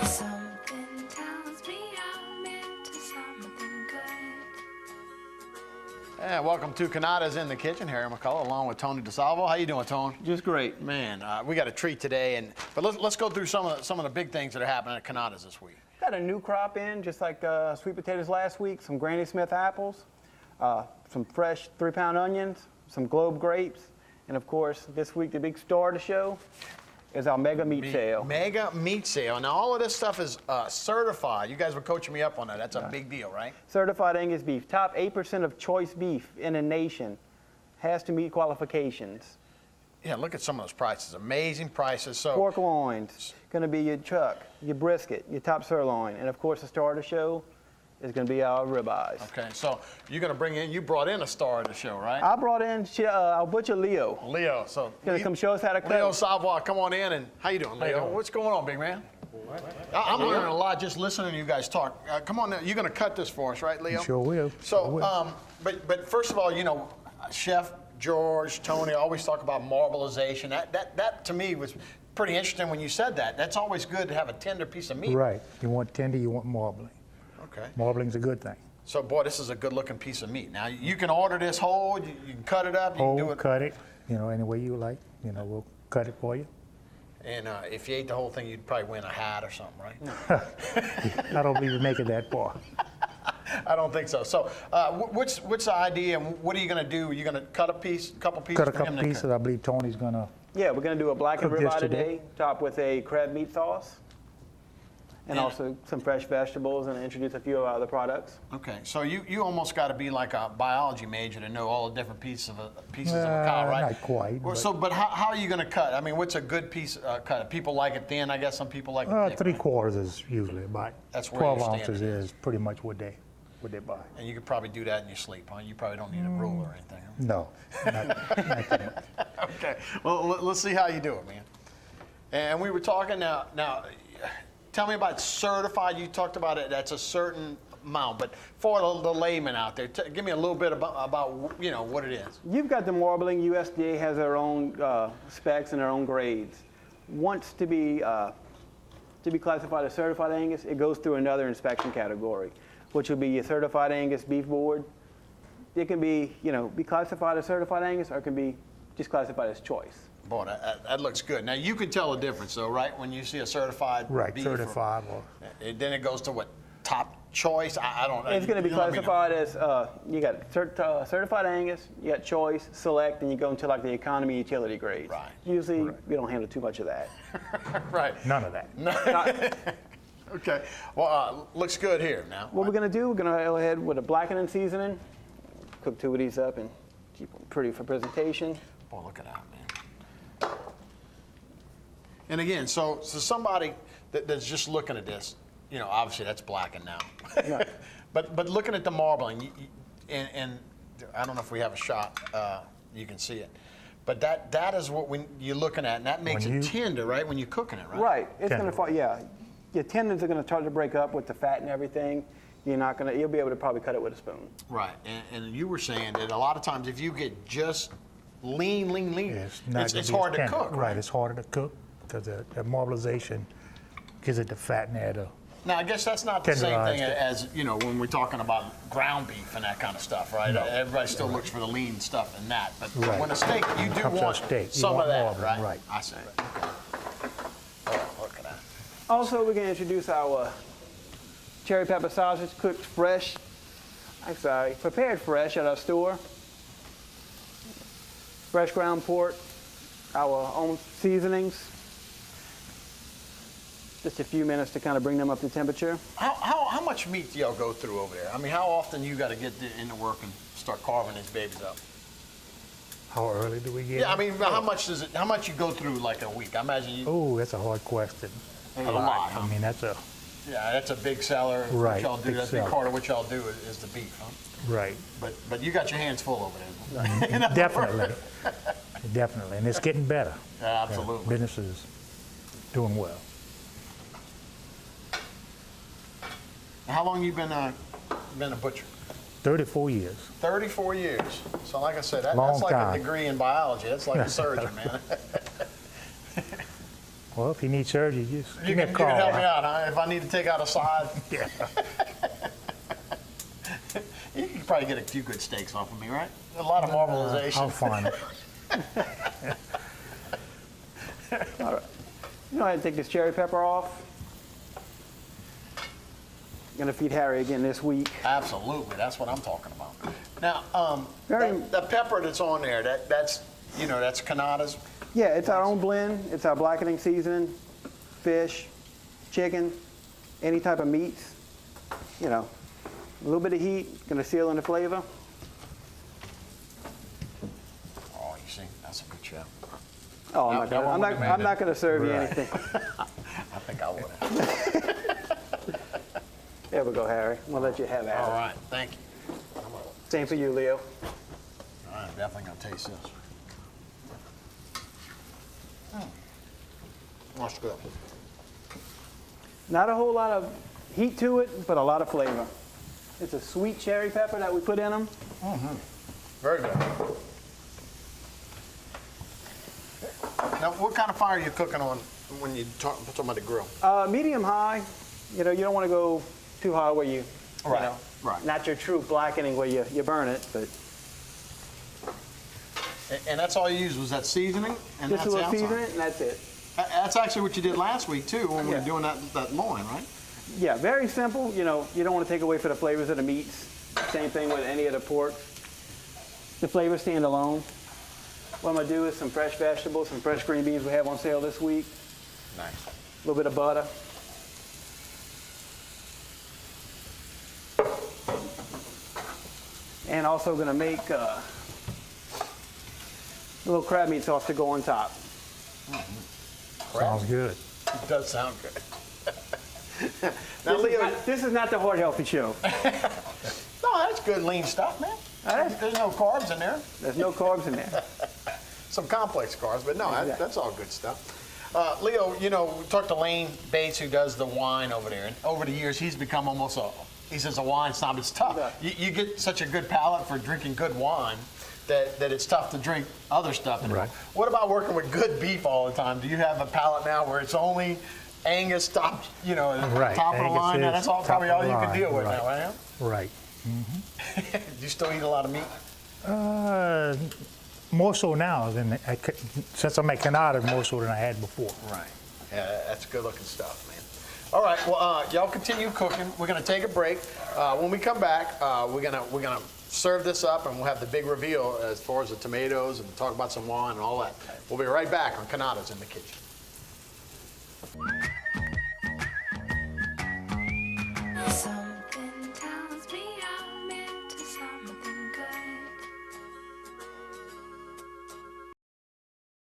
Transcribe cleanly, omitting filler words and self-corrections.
Something tells me I'm into something good. And welcome to Cannata's in the Kitchen. Harry McCullough along with Tony DeSalvo. How you doing, Tony? Just great. Man, we got a treat today, but let's go through some of the big things that are happening at Cannata's this week. Got a new crop in, just like sweet potatoes last week, some Granny Smith apples, some fresh 3-pound onions, some Globe grapes, and of course, this week the big star of the show is our mega meat sale. Mega meat sale. Now, all of this stuff is certified. You guys were coaching me up on that. That's a big deal, right? Certified Angus beef. Top 8% of choice beef in the nation has to meet qualifications. Yeah, look at some of those prices. Amazing prices. So Pork loins, going to be your chuck, your brisket, your top sirloin, and of course the star of the show is going to be our ribeyes. Okay, so you're going to bring in, you brought in a star of the show, right? I brought in our butcher Leo. Leo, so. He's going to come show us how to cut. Leo Savoy, come on in, and how you doing, Leo? What's going on, big man? I'm learning a lot just listening to you guys talk. Come on, you're going to cut this for us, right, Leo? Sure will. So, but first of all, you know, Chef George, Tony always talk about marbleization. That to me was pretty interesting when you said that. That's always good to have a tender piece of meat. Right. You want tender, you want marbling. Okay. Marbling's a good thing. So, boy, this is a good-looking piece of meat. Now, you can order this whole. You can cut it up. You can do Whole, it. cut it, any way you like. We'll cut it for you. And if you ate the whole thing, you'd probably win a hat or something, right? I don't believe you make it that far. I don't think so. So, what's the idea, and what are you going to do? Are you going to cut a couple pieces? Cut a for him couple to pieces. cut? I believe Tony's gonna. Yeah, we're going to do a blackened Cook this ribeye today. today, topped with a crab meat sauce, and Yeah. also some fresh vegetables, and introduce a few of our other products. Okay, so you almost got to be like a biology major to know all the different pieces of a cow, right? Not quite. Well, but how are you going to cut? I mean, what's a good piece cut? People like it thin. I guess some people like it thick. 3/4 is usually about. That's where 12 your ounces standard is. is pretty much what they buy. And you could probably do that in your sleep, huh? You probably don't need a rule or anything. Huh? No, not too much. Okay, well, let's see how you do it, man. And we were talking now, tell me about certified. You talked about it, that's a certain amount, but for the layman out there, give me a little bit about what it is. You've got the marbling. USDA has their own specs and their own grades. Once to be classified as certified Angus, it goes through another inspection category, which will be your certified Angus beef board. It can be, be classified as certified Angus, or it can be just classified as choice. Boy, that looks good. Now, you can tell the difference, though, right? When you see a certified Right, beef certified. then it goes to what? Top choice? I don't know. It's going to be You let me know. classified as, you got certified Angus, you got choice, select, and you go into like the economy utility grades. Right. Usually, we don't handle too much of that. Right. None of that. Okay. Well, looks good here now. What we're going to do, we're going to go ahead with a blackening seasoning, cook 2 of these up and keep them pretty for presentation. Boy, look at that, man. And again, so somebody that's just looking at this, obviously that's blackened now. Right. but looking at the marbling, and I don't know if we have a shot, you can see it. But that is what you're looking at, and that makes it tender, right, when you're cooking it, right? Right. It's going to Tender. fall, yeah. Your tendons are going to start to break up with the fat and everything. You'll be able to probably cut it with a spoon. Right. And you were saying that a lot of times if you get just lean, it's hard to cook, right? It's harder to cook because the marbleization gives it the fat and air. Now, I guess that's not the same thing Tenderized it. as, when we're talking about ground beef and that kind of stuff, right? No. Everybody still looks for the lean stuff in that. But Right. when a steak, you do Comes to a want steak, you some want of that, marbling, right? right. I see. Okay. Oh, look at that. Also, we're going to introduce our cherry pepper sausage cooked fresh. Prepared fresh at our store. Fresh ground pork, our own seasonings. Just a few minutes to kind of bring them up to temperature. How much meat do y'all go through over there? I mean, how often you got to get into work and start carving these babies up? How early do we get? Yeah, I mean, how much you go through like a week? I imagine you. Oh, that's a hard question. A lot, huh? I mean, that's Yeah, that's a big seller. Right, What y'all do, big that's a big seller. part of what y'all do is the beef, huh? right. But you got your hands full over there. Definitely. Definitely. And it's getting better. Yeah, absolutely. Business is doing well. How long you been a butcher? 34 years. 34 years. So like I said, Long that's like time. a degree in biology. That's like a surgeon, man. Well, if you need surgery, just You give me can, a you call. can help me out, huh? If I need to take out a side, Yeah. you can probably get a few good steaks off of me, right? A lot of marbleization. I'll find it. You know how to take this cherry pepper off? Gonna feed Harry again this week. Absolutely, that's what I'm talking about. Now, Very- the pepper that's on there, that's Cannata's. Yeah, it's our own blend. It's our blackening seasoning, fish, chicken, any type of meats. You know, a little bit of heat, gonna seal in the flavor. Oh, you see, that's a good chef. Oh, That one would've made I'm it. not gonna serve you Right. anything. I think I would. There we go, Harry. We'll let you have it. All right, thank you. Same for you, Leo. All right, I'm definitely gonna taste this. That's good. Not a whole lot of heat to it, but a lot of flavor. It's a sweet cherry pepper that we put in them. Very good. Now, what kind of fire are you cooking on when you talking about the grill? Medium high. You know, you don't want to go too high where you Right, know, right. not your true blackening where you burn it, but And that's all you used was that seasoning, and just that's a the little outside. seasoning, and that's it. That's actually what you did last week too, when we were Yeah. doing that loin, right? Yeah, very simple. You know, you don't want to take away for the flavors of the meats. Same thing with any of the pork. The flavors stand alone. What I'm gonna do is some fresh vegetables, some fresh green beans we have on sale this week. Nice. A little bit of butter. And also gonna make a little crab meat sauce to go on top. Sounds good. It does sound good. Now, This is Leo, not- this is not the Heart Healthy Show. no, that's good lean stuff, man. There's no carbs in there. There's no carbs in there. Some complex carbs, but no, Exactly. that's all good stuff. Leo, you know, we talked to Lane Bates, who does the wine over there, and over the years, he's become almost he says a wine snob. It's tough. Yeah. You get such a good palate for drinking good wine that it's tough to drink other stuff anymore. Right. What about working with good beef all the time? Do you have a palate now where it's only Angus top, Right. top of the Angus line? Now, is that's all top probably of all the you can line, deal with right. now, right? Right. Do you still eat a lot of meat? More so now than since I'm at Cannata, more so than I had before. Right. Yeah, that's good looking stuff, man. All right, well, y'all continue cooking. We're gonna take a break. When we come back, we're gonna serve this up, and we'll have the big reveal as far as the tomatoes and talk about some wine and all that. We'll be right back on Cannata's in the Kitchen.